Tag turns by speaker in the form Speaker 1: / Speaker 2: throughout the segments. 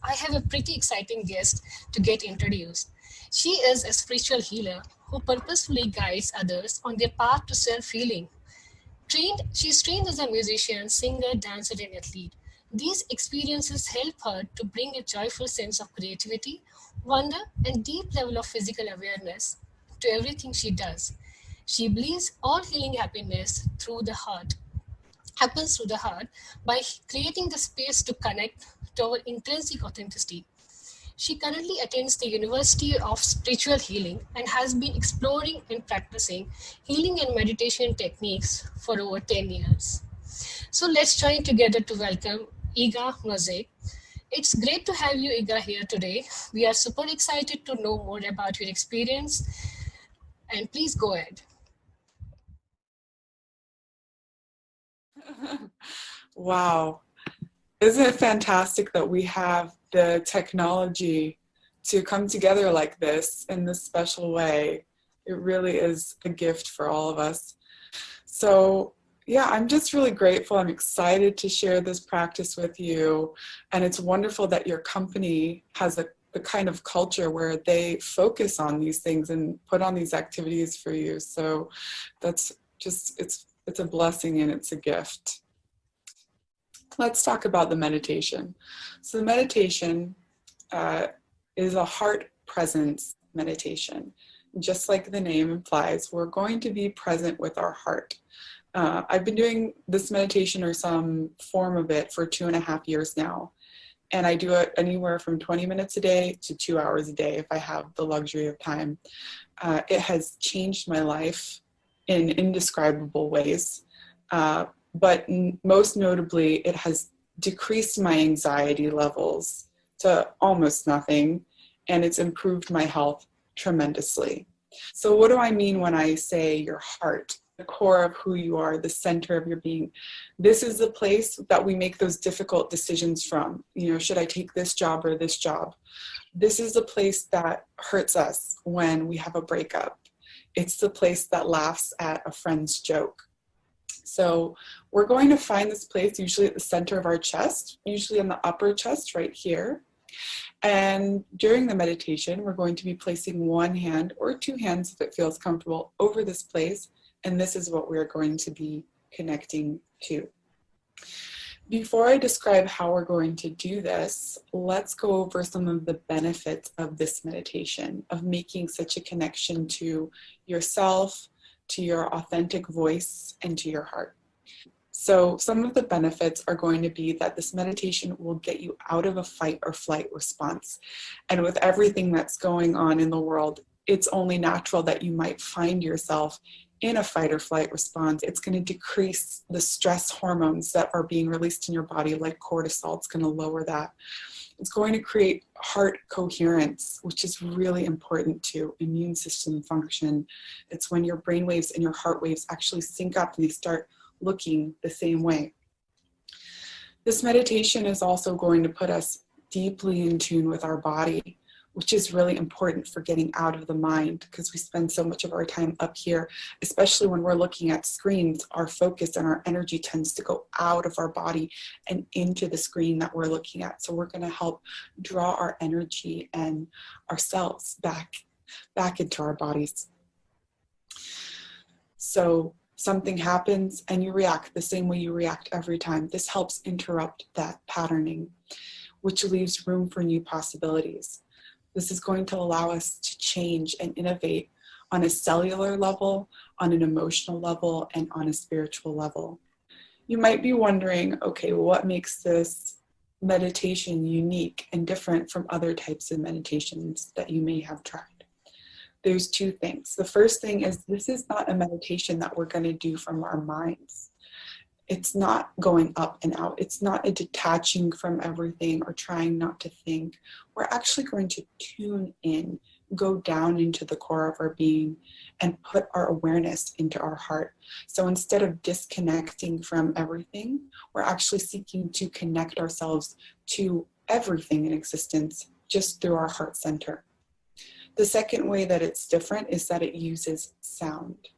Speaker 1: I have a pretty exciting guest to get introduced. She is a spiritual healer who purposefully guides others on their path to self-healing. She's trained as a musician, singer, dancer, and athlete. These experiences help her to bring a joyful sense of creativity, wonder, and deep level of physical awareness to everything she does. She believes all healing happens through the heart by creating the space to connect to our intrinsic authenticity. She currently attends the University of Spiritual Healing and has been exploring and practicing healing and meditation techniques for over 10 years. So let's join together to welcome IGA MROZEK. It's great to have you, IGA, here today. We are super excited to know more about your experience, and please go ahead.
Speaker 2: Wow. Isn't it fantastic that we have the technology to come together like this in this special way? It really is a gift for all of us. So yeah, I'm just really grateful. I'm excited to share this practice with you. And it's wonderful that your company has the kind of culture where they focus on these things and put on these activities for you. So that's just, it's a blessing and it's a gift. Let's talk about the meditation. So the meditation is a heart presence meditation. Just like the name implies, we're going to be present with our heart. I've been doing this meditation or some form of it for 2.5 years now. And I do it anywhere from 20 minutes a day to 2 hours a day if I have the luxury of time. It has changed my life in indescribable ways. But most notably, it has decreased my anxiety levels to almost nothing, and it's improved my health tremendously. So what do I mean when I say your heart, the core of who you are, the center of your being? This is the place that we make those difficult decisions from. You know, should I take this job or this job? This is the place that hurts us when we have a breakup. It's the place that laughs at a friend's joke. So we're going to find this place usually at the center of our chest, usually in the upper chest right here. And during the meditation, we're going to be placing one hand or two hands if it feels comfortable over this place. And this is what we're going to be connecting to. Before I describe how we're going to do this, let's go over some of the benefits of this meditation, of making such a connection to yourself, to your authentic voice, and to your heart. So some of the benefits are going to be that this meditation will get you out of a fight or flight response. And with everything that's going on in the world, it's only natural that you might find yourself in a fight or flight response. It's going to decrease the stress hormones that are being released in your body, like cortisol. It's going to lower that. It's going to create heart coherence, which is really important to immune system function. It's when your brain waves and your heart waves actually sync up and they start looking the same way. This meditation is also going to put us deeply in tune with our body, which is really important for getting out of the mind, because we spend so much of our time up here, especially when we're looking at screens. Our focus and our energy tends to go out of our body and into the screen that we're looking at. So we're going to help draw our energy and ourselves back into our bodies. So something happens and you react the same way you react every time. This helps interrupt that patterning, which leaves room for new possibilities. This is going to allow us to change and innovate on a cellular level, on an emotional level, and on a spiritual level. You might be wondering, okay, what makes this meditation unique and different from other types of meditations that you may have tried? There's two things. The first thing is, this is not a meditation that we're going to do from our minds. It's not going up and out. It's not a detaching from everything or trying not to think. We're actually going to tune in, go down into the core of our being, and put our awareness into our heart. So instead of disconnecting from everything, we're actually seeking to connect ourselves to everything in existence just through our heart center. The second way that it's different is that it uses sound,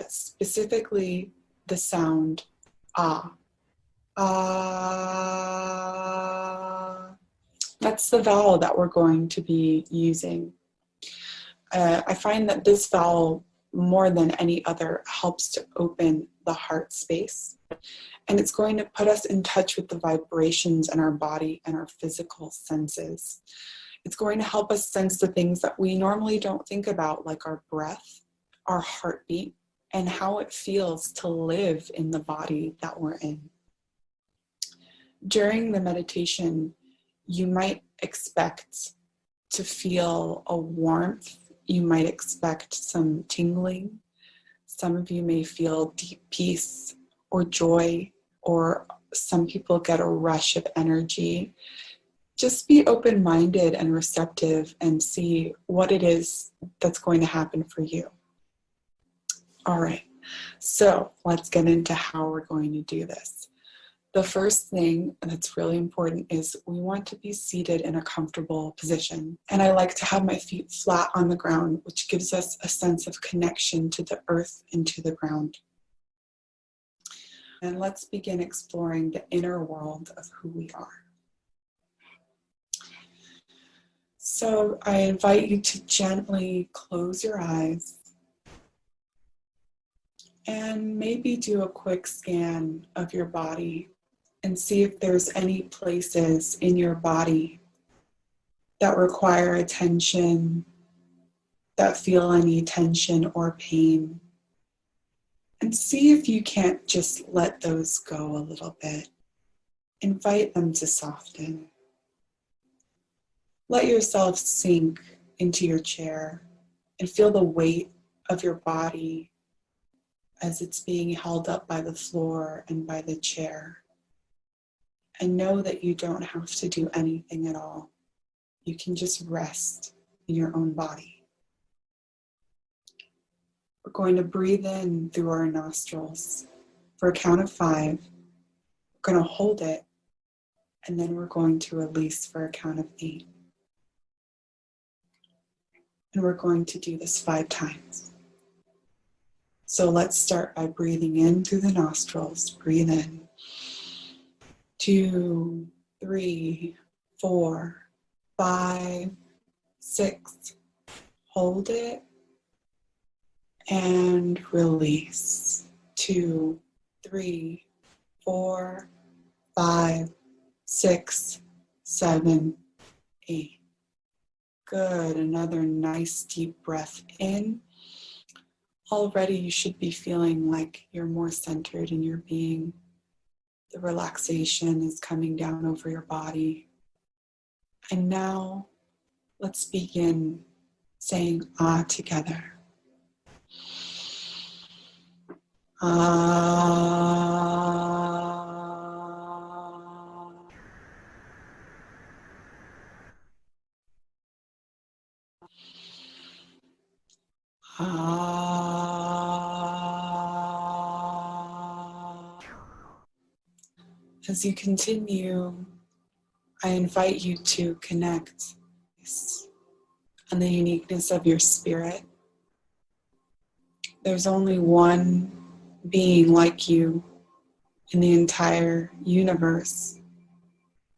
Speaker 2: specifically the sound ah. Ah. That's the vowel that we're going to be using. I find that this vowel, more than any other, helps to open the heart space. And it's going to put us in touch with the vibrations in our body and our physical senses. It's going to help us sense the things that we normally don't think about, like our breath, our heartbeat, and how it feels to live in the body that we're in. During the meditation, you might expect to feel a warmth. You might expect some tingling. Some of you may feel deep peace or joy, or some people get a rush of energy. Just be open-minded and receptive and see what it is that's going to happen for you. All right, so let's get into how we're going to do this. The first thing that's really important is we want to be seated in a comfortable position. And I like to have my feet flat on the ground, which gives us a sense of connection to the earth and to the ground. And let's begin exploring the inner world of who we are. So I invite you to gently close your eyes and maybe do a quick scan of your body and see if there's any places in your body that require attention, that feel any tension or pain. And see if you can't just let those go a little bit. Invite them to soften. Let yourself sink into your chair and feel the weight of your body as it's being held up by the floor and by the chair. And know that you don't have to do anything at all. You can just rest in your own body. We're going to breathe in through our nostrils. For a count of 5, we're going to hold it, and then we're going to release for a count of 8. And we're going to do this 5 times. So let's start by breathing in through the nostrils. Breathe in. 2, 3, 4, 5, 6. Hold it and release. 2, 3, 4, 5, 6, 7, 8. Good. Another nice deep breath in. Already you should be feeling like you're more centered in your being. The relaxation is coming down over your body. And now let's begin saying ah together. Ah. Ah. As you continue, I invite you to connect on the uniqueness of your spirit. There's only one being like you in the entire universe.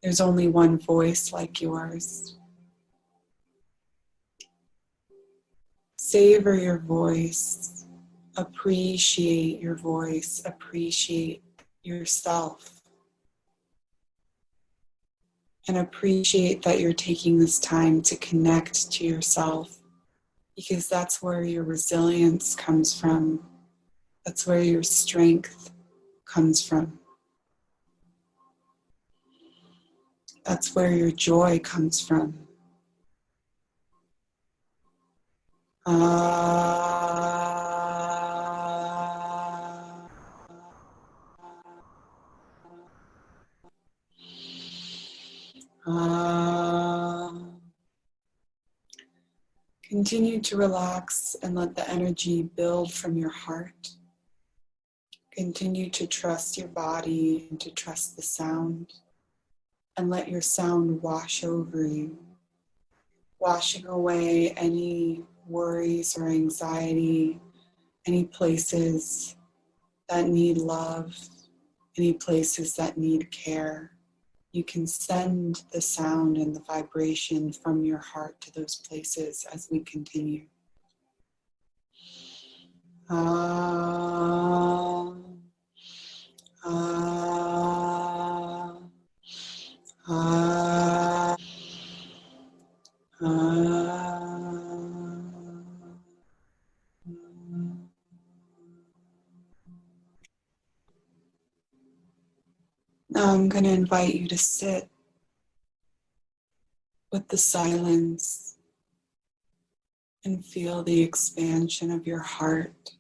Speaker 2: There's only one voice like yours. Savor your voice. Appreciate your voice. Appreciate yourself. And appreciate that you're taking this time to connect to yourself, because that's where your resilience comes from. That's where your strength comes from. That's where your joy comes from. Continue to relax and let the energy build from your heart. Continue to trust your body and to trust the sound. And let your sound wash over you, washing away any worries or anxiety, any places that need love, any places that need care. You can send the sound and the vibration from your heart to those places as we continue. Ah, ah, ah, ah. Now I'm going to invite you to sit with the silence and feel the expansion of your heart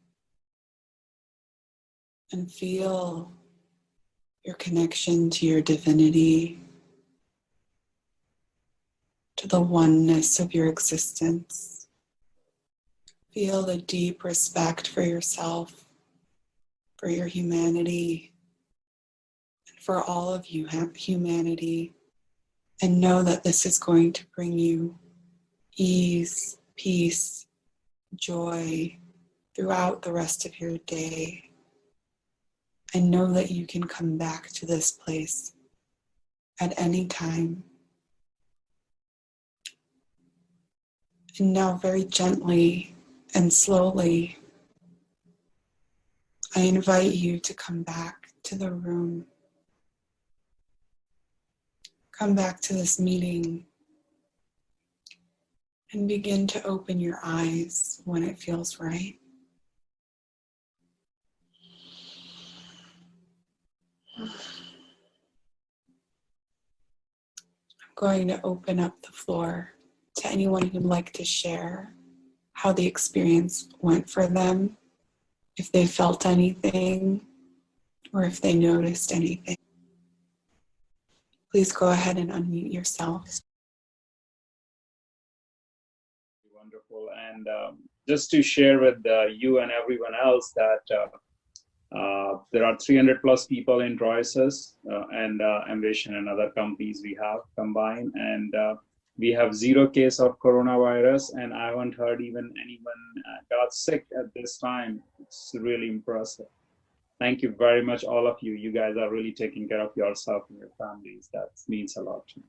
Speaker 2: and feel your connection to your divinity, to the oneness of your existence. Feel the deep respect for yourself, for your humanity, and for all of you humanity. And know that this is going to bring you ease, peace, joy throughout the rest of your day. And know that you can come back to this place at any time. And now very gently and slowly, I invite you to come back to the room. Come back to this meeting and begin to open your eyes when it feels right. I'm going to open up the floor to anyone who'd like to share how the experience went for them, if they felt anything, or if they noticed anything. Please go ahead and unmute yourself.
Speaker 3: Wonderful. And just to share with you and everyone else that there are 300 plus people in Droisys and Ambition and other companies we have combined. And we have 0 case of coronavirus, and I haven't heard even anyone got sick at this time. It's really impressive. Thank you very much, all of you. You guys are really taking care of yourself and your families. That means a lot to me.